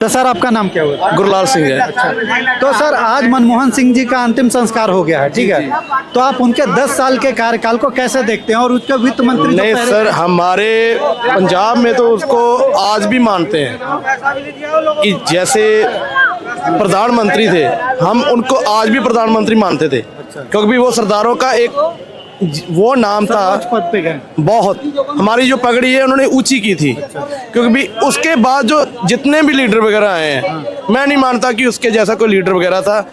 तो सर आपका नाम क्या हुआ? गुरलाल सिंह है। अच्छा, तो सर आज मनमोहन सिंह जी का अंतिम संस्कार हो गया है, ठीक है, तो आप उनके 10 साल के कार्यकाल को कैसे देखते हैं और उसके वित्त मंत्री नहीं सर, हमारे पंजाब में तो उसको आज भी मानते हैं कि जैसे प्रधानमंत्री थे, हम उनको आज भी प्रधानमंत्री मानते थे, क्योंकि वो सरदारों का एक वो नाम था। पद पे गए बहुत हमारी जो पगड़ी है उन्होंने ऊंची की थी, क्योंकि भी उसके बाद जो जितने भी लीडर वगैरह आए हैं, मैं नहीं मानता कि उसके जैसा कोई लीडर वगैरह था,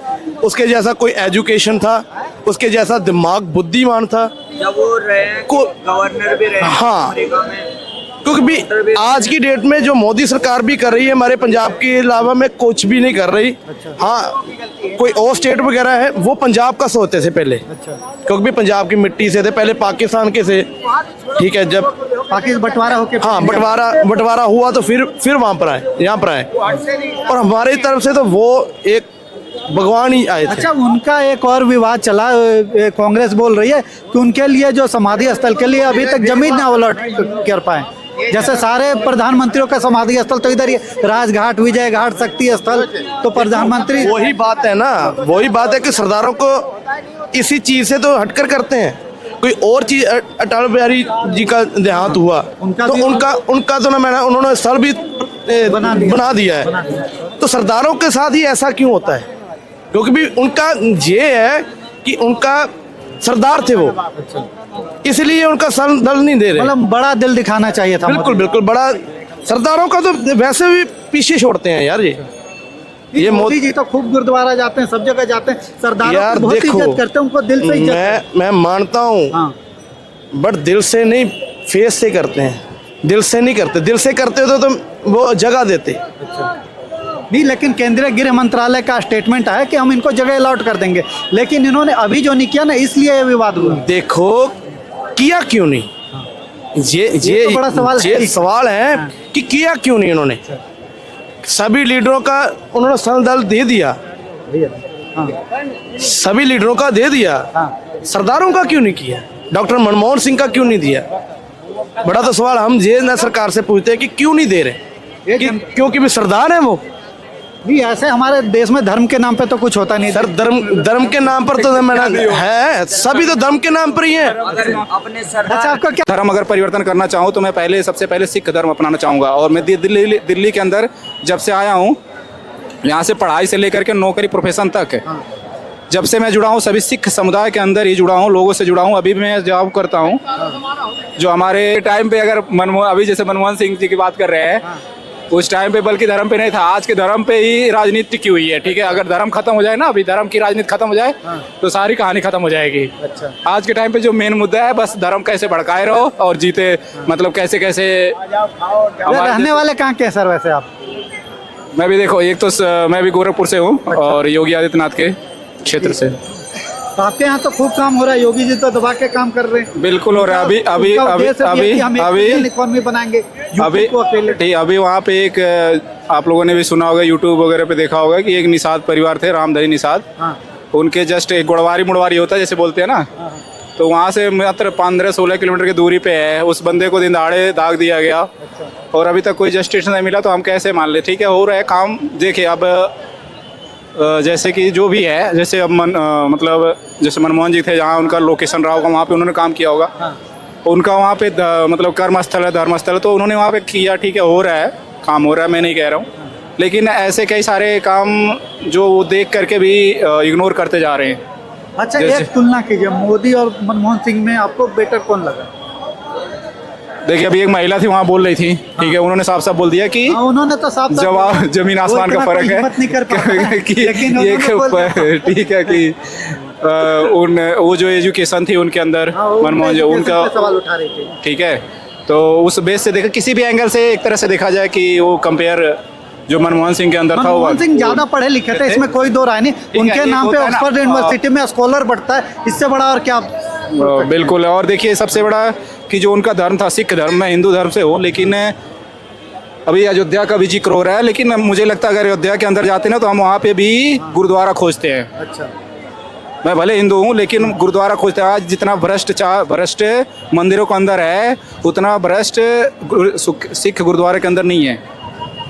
उसके जैसा कोई एजुकेशन था, उसके जैसा दिमाग बुद्धिमान था। जब वो रहे गवर्नर भी रहे हाँ, अमेरिका में। क्योंकि भी आज की डेट में जो मोदी सरकार भी कर रही है, हमारे पंजाब के अलावा में कुछ भी नहीं कर रही। हाँ, कोई और स्टेट वगैरह है वो पंजाब का सोचते थे पहले, क्योंकि भी पंजाब की मिट्टी से थे, पहले पाकिस्तान के से, ठीक है, जब पाकिस्तान बंटवारा होके हाँ बंटवारा हुआ तो फिर वहाँ पर आए, यहाँ पर आए, और हमारी तरफ से तो वो एक भगवान ही आए थे। अच्छा, उनका एक और विवाद चला, कांग्रेस बोल रही है कि उनके लिए जो समाधि स्थल के लिए अभी तक जमीन न अलॉट कर पाए, जैसे सारे प्रधानमंत्रियों का समाधि स्थल तो इधर ही, राजघाट, विजय घाट, शक्ति स्थल, तो प्रधानमंत्री वही बात है ना, वही बात है कि सरदारों को इसी चीज से तो हटकर करते हैं। कोई और चीज, अटल बिहारी जी का देहांत हुआ तो उनका तो ना, मैंने उन्होंने स्थल भी बना दिया है, तो सरदारों के साथ ही ऐसा क्यों होता है? क्योंकि भी उनका ये है कि उनका सरदार थे वो, इसलिए उनका दल नहीं दे रहे। मतलब बड़ा दिल दिखाना चाहिए था। बिल्कुल बिल्कुल, बड़ा सरदारों का तो वैसे भी पीछे छोड़ते हैं यार। ये मोदी जी तो खूब गुरुद्वारा जाते हैं, सब जगह जाते हैं, सरदारों यार को बहुत इज्जत करते हैं, उनको दिल से इज्जत। मैं मानता हूँ, हाँ। बट दिल से नहीं, फेस से करते हैं, दिल से नहीं करते। दिल से करते हो तो वो जगह देते। नहीं, लेकिन केंद्रीय गृह मंत्रालय का स्टेटमेंट है कि हम इनको जगह अलॉट कर देंगे, लेकिन इन्होंने अभी जो नहीं किया ना, इसलिए ये विवाद हुआ। देखो किया क्यों नहीं, ये तो बड़ा सवाल है कि किया क्यों नहीं इन्होंने। सभी लीडरों का उन्होंने संदल दे दिया, सभी लीडरों का दे दिया, सरदारों का क्यों नहीं किया? डॉक्टर मनमोहन सिंह का क्यों नहीं दिया? बड़ा तो सवाल हम ये ना सरकार से पूछते हैं कि क्यों नहीं दे रहे, क्योंकि भी सरदार है वो। नहीं, ऐसे हमारे देश में धर्म के नाम पे तो कुछ होता नहीं सर। धर्म के नाम पर तो है, सभी तो धर्म के नाम पर ही है। अच्छा, आपका क्या धर्म अगर परिवर्तन करना चाहूँ तो मैं सबसे पहले सिख धर्म अपनाना चाहूँगा। और मैं दिल्ली के अंदर जब से आया हूँ, यहाँ से पढ़ाई से लेकर के नौकरी प्रोफेशन तक, जब से मैं जुड़ा हूँ सभी सिख समुदाय के अंदर ही जुड़ा हूँ, लोगों से जुड़ा हूँ। अभी भी मैं जॉब करता हूँ। जो हमारे टाइम पे अगर अभी जैसे मनमोहन सिंह जी की बात कर रहे हैं, उस टाइम पे बल्कि धर्म पे नहीं था, आज के धर्म पे ही राजनीति टिकी हुई है। ठीक है, अगर धर्म खत्म हो जाए ना, अभी धर्म की राजनीति खत्म हो जाए तो सारी कहानी खत्म हो जाएगी। अच्छा। आज के टाइम पे जो मेन मुद्दा है, बस धर्म कैसे भड़काए रहो और जीते, मतलब कैसे रहने वाले कहाँ के सर वैसे आप? मैं भी देखो, एक तो मैं भी गोरखपुर से हूँ और योगी आदित्यनाथ के क्षेत्र से। तो आपके यहाँ तो खूब काम हो रहा है, योगी जी तो दबा के काम कर रहे हैं। बिल्कुल हो रहा है। इकोनॉमी बनाएंगे अभी वहाँ पे एक, आप लोगों ने भी सुना होगा, यूट्यूब वगैरह पे देखा होगा कि एक निषाद परिवार थे, रामधरी निषाद। उनके जस्ट एक गुड़वारी होता है जैसे बोलते हैं ना, तो वहाँ से मात्र 15-16 किलोमीटर की दूरी पे है। उस बंदे को दिन दहाड़े दाग दिया गया और अभी तक कोई जस्टिस नहीं मिला, तो हम कैसे मान ले? ठीक है, हो रहा है काम। देखिए अब जैसे कि जो भी है, जैसे अब मतलब जैसे मनमोहन जी थे, जहाँ उनका लोकेशन रहा होगा, वहाँ पे उन्होंने काम किया होगा। उनका वहाँ पे मतलब कर्मस्थल है, धर्मस्थल है, तो उन्होंने वहाँ पे किया। ठीक है, हो रहा है, काम हो रहा है, मैं नहीं कह रहा हूँ, लेकिन ऐसे कई सारे काम जो वो देख करके भी इग्नोर करते जा रहे हैं। अच्छा, एक तुलना कीजिए, मोदी और मनमोहन सिंह में आपको बेटर कौन लगा? देखिए, अभी एक महिला थी वहाँ बोल रही थी, ठीक है, उन्होंने साफ साफ बोल दिया कि उन्होंने तो साफ जवाब जमीन आसमान का फर्क है कि ठीक है कि वो जो एजुकेशन थी उनके अंदर, मनमोहन जी उनका सवाल उठा रही थी। ठीक है, तो उस बेस से देखा, किसी भी एंगल से एक तरह से देखा जाए कि वो कंपेयर जो मनमोहन सिंह के अंदर था, मनमोहन सिंह ज्यादा पढ़े लिखे थे, इसमें कोई दो राय नहीं। उनके नाम पे ऑक्सफोर्ड यूनिवर्सिटी में स्कॉलर बढ़ता है, इससे बड़ा और क्या? बिल्कुल। और देखिए, सबसे बड़ा कि जो उनका धर्म था सिख धर्म, मैं हिंदू धर्म से हूँ, लेकिन अभी अयोध्या का भी जिक्र हो रहा है, लेकिन मुझे लगता है अगर अयोध्या के अंदर जाते ना तो हम वहाँ पे भी गुरुद्वारा खोजते हैं। अच्छा। मैं भले हिंदू हूँ लेकिन गुरुद्वारा खोजते हैं। आज जितना भ्रष्ट मंदिरों के अंदर है, उतना भ्रष्ट सिख गुरुद्वारे के अंदर नहीं है।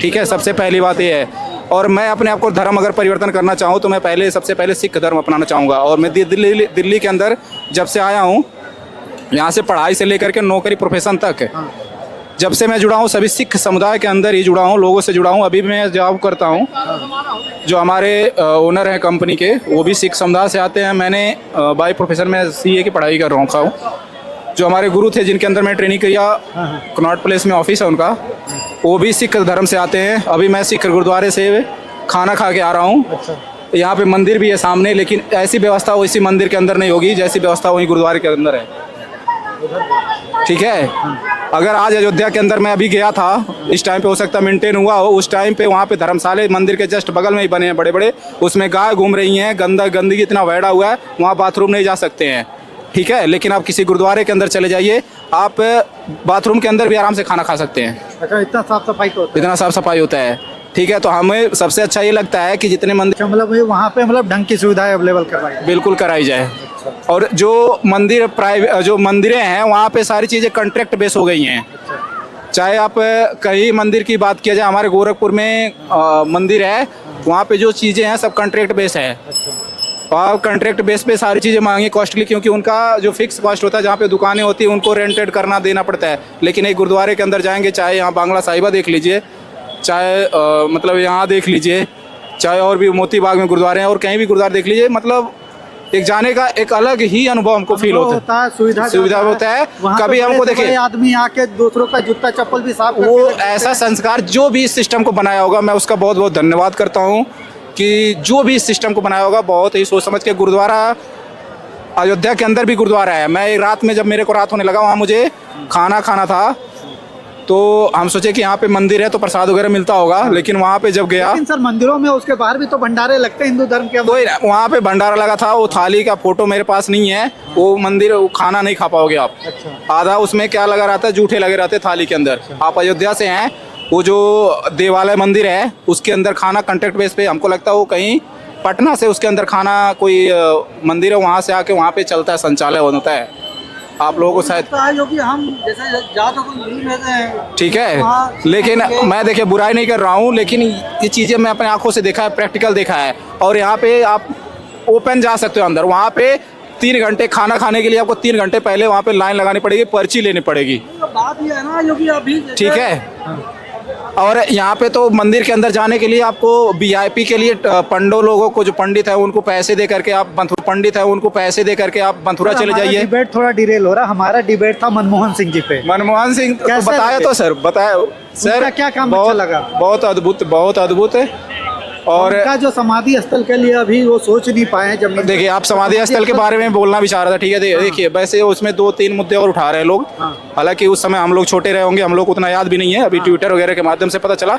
ठीक है, सबसे पहली बात ये है। और मैं अपने आप को धर्म अगर परिवर्तन करना चाहूँ तो मैं सबसे पहले सिख धर्म अपनाना चाहूँगा। और मैं दिल्ली के अंदर जब से आया हूँ, यहाँ से पढ़ाई से लेकर के नौकरी प्रोफेशन तक, जब से मैं जुड़ा हूँ सभी सिख समुदाय के अंदर ही जुड़ा हूँ, लोगों से जुड़ा हूँ। अभी भी मैं जॉब करता हूँ, जो हमारे ओनर हैं कंपनी के वो भी सिख समुदाय से आते हैं। मैंने बाय प्रोफेशन में CA की पढ़ाई कर रहा हूँ। जो हमारे गुरु थे जिनके अंदर मैं ट्रेनिंग किया, कनॉट प्लेस में ऑफिस है उनका, वो भी सिख धर्म से आते हैं। अभी मैं सिख गुरुद्वारे से खाना खा के आ रहा हूँ। यहाँ पे मंदिर भी है सामने, लेकिन ऐसी व्यवस्था वैसी मंदिर के अंदर नहीं होगी जैसी व्यवस्था वहीं गुरुद्वारे के अंदर है, ठीक है। अगर आज अयोध्या के अंदर मैं अभी गया था, इस टाइम पे हो सकता मेंटेन हुआ हो, उस टाइम पे वहाँ पे धर्मशाले मंदिर के जस्ट बगल में ही बने हैं बड़े बड़े, उसमें गाय घूम रही हैं, गंदगी इतना बहरा हुआ है, वहाँ बाथरूम नहीं जा सकते हैं, ठीक है। लेकिन आप किसी गुरुद्वारे के अंदर चले जाइए, आप बाथरूम के अंदर भी आराम से खाना खा सकते हैं। अच्छा, इतना साफ सफाई तो इतना साफ सफाई होता है, ठीक है। तो हमें सबसे अच्छा ये लगता है कि जितने मंदिर मतलब वहाँ पे मतलब ढंग की सुविधाएं अवेलेबल करवाई बिल्कुल कराई जाए। और जो मंदिर जो मंदिरें हैं वहाँ पे सारी चीज़ें कॉन्ट्रैक्ट बेस हो गई हैं। चाहे आप कहीं मंदिर की बात किया जाए, हमारे गोरखपुर में मंदिर है, वहाँ पे जो चीज़ें हैं सब कॉन्ट्रैक्ट बेस है। और कॉन्ट्रैक्ट बेस पे सारी चीज़ें मांगी कॉस्टली, क्योंकि उनका जो फिक्स कॉस्ट होता है, जहाँ पे दुकानें होती हैं उनको रेंटेड करना देना पड़ता है। लेकिन एक गुरुद्वारे के अंदर जाएंगे, चाहे यहाँ बांग्ला साहिबा देख लीजिए, चाहे मतलब यहाँ देख लीजिए, चाहे और भी मोती बाग में गुरुद्वारे हैं, और कहीं भी गुरुद्वारे देख लीजिए, मतलब एक जाने का एक अलग ही अनुभव हमको फील होता है, सुविधा होता है। कभी हमको देखिए आदमी आके दूसरों का जूता चप्पल भी साफ वो ऐसा संस्कार जो भी इस सिस्टम को बनाया होगा, मैं उसका बहुत बहुत धन्यवाद करता हूँ कि जो भी इस सिस्टम को बनाया होगा बहुत ही सोच समझ के। गुरुद्वारा अयोध्या के अंदर भी गुरुद्वारा है। मैं एक रात में जब मेरे को रात होने लगा, वहाँ मुझे खाना खाना था, तो हम सोचे कि यहाँ पे मंदिर है तो प्रसाद वगैरह मिलता होगा, लेकिन वहाँ पे जब गया, लेकिन सर मंदिरों में उसके बाहर भी तो भंडारे लगते हैं हिंदू धर्म के। तो वहाँ पे भंडारा लगा था, वो थाली का फोटो मेरे पास नहीं है, वो मंदिर वो खाना नहीं खा पाओगे आप। अच्छा। आधा उसमें क्या लगा रहता है, जूठे लगे रहते थाली के अंदर। आप अयोध्या से हैं, वो जो देवालय मंदिर है उसके अंदर खाना कॉन्ट्रैक्ट बेस पे, हमको लगता है वो कहीं पटना से उसके अंदर खाना कोई मंदिर है, वहाँ से आके वहाँ पे चलता है, संचालय होता है। आप लोगों को शायद हम जैसे ठीक है, लेकिन मैं देखिए बुराई नहीं कर रहा हूँ, लेकिन ये चीज़ें मैं अपने आंखों से देखा है, प्रैक्टिकल देखा है। और यहाँ पे आप ओपन जा सकते हो अंदर, वहाँ पे 3 घंटे खाना खाने के लिए आपको 3 घंटे पहले वहाँ पे लाइन लगानी पड़ेगी, पर्ची लेनी पड़ेगी। बात ये है ना जो कि अभी ठीक है। और यहाँ पे तो मंदिर के अंदर जाने के लिए आपको VIP के लिए पंडो लोगों को, जो पंडित है उनको पैसे दे करके आप मथुरा चले जाइए। डिबेट थोड़ा डिरेल हो रहा, हमारा डिबेट था मनमोहन सिंह जी पे। मनमोहन सिंह तो बताया तो सर, बताया सर, क्या काम अच्छा लगा? बहुत अद्भुत है। और उनका जो समाधि स्थल के लिए अभी वो सोच नहीं पाए हैं जमीन। देखिए, आप समाधि स्थल के बारे में बोलना भी चाह रहा था, ठीक है। देखिए वैसे उसमें 2-3 मुद्दे और उठा रहे हैं लोग, हालांकि उस समय हम लोग छोटे रहे होंगे, हम लोग को उतना याद भी नहीं है। अभी ट्विटर वगैरह के माध्यम से पता चला,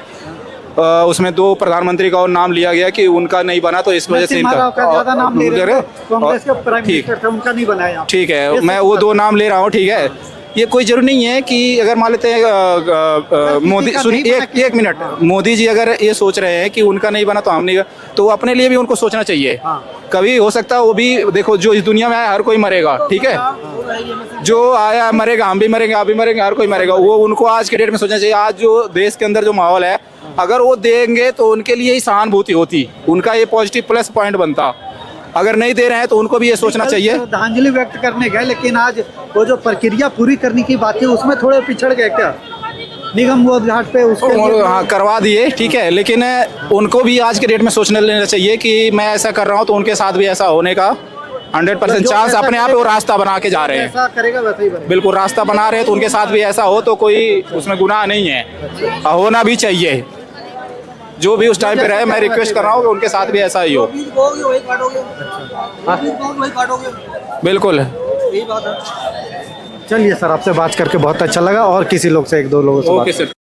उसमें 2 प्रधानमंत्री का और नाम लिया गया कि उनका नहीं बना, तो इस वजह से इनका कांग्रेस के प्राइम मिनिस्टर थे, उनका नहीं बनाया। ठीक है, मैं वो 2 नाम ले रहा हूँ, ठीक है। ये कोई जरूरी नहीं है कि अगर मान लेते हैं मोदी, सुनिए एक मिनट, मोदी जी अगर ये सोच रहे हैं कि उनका नहीं बना तो हम नहीं, तो अपने लिए भी उनको सोचना चाहिए। कभी हो सकता है वो भी, देखो जो इस दुनिया में आया हर कोई मरेगा, ठीक है, जो आया मरेगा, हम भी मरेंगे, आप भी मरेंगे, हर कोई मरेगा। वो उनको आज के डेट में सोचना चाहिए। आज जो देश के अंदर जो माहौल है, अगर वो देंगे तो उनके लिए ही सहानुभूति होती, उनका ये पॉजिटिव प्लस पॉइंट बनता। अगर नहीं दे रहे हैं तो उनको भी ये सोचना चाहिए। श्रद्धांजलि व्यक्त करने गए, लेकिन आज वो जो प्रक्रिया पूरी करने की बात है उसमें थोड़े पिछड़ गए क्या? निगम बोध घाट पे उसको हाँ करवा दिए, ठीक है, लेकिन उनको भी आज के डेट में सोचने लेना चाहिए कि मैं ऐसा कर रहा हूँ तो उनके साथ भी ऐसा होने का 100% चांस अपने आप वो रास्ता बना के जा रहे हैं। ऐसा करेगा वैसा ही बनेगा। बिल्कुल रास्ता बना रहे हैं, तो उनके साथ भी ऐसा हो तो कोई उसमें गुनाह नहीं है, होना भी चाहिए। जो भी उस टाइम पे रहे, मैं रिक्वेस्ट कर रहा हूँ कि उनके साथ भी ऐसा ही हो। बिल्कुल। चलिए सर, आपसे बात करके बहुत अच्छा लगा, और किसी लोग से 1-2 लोगों से ओके सर।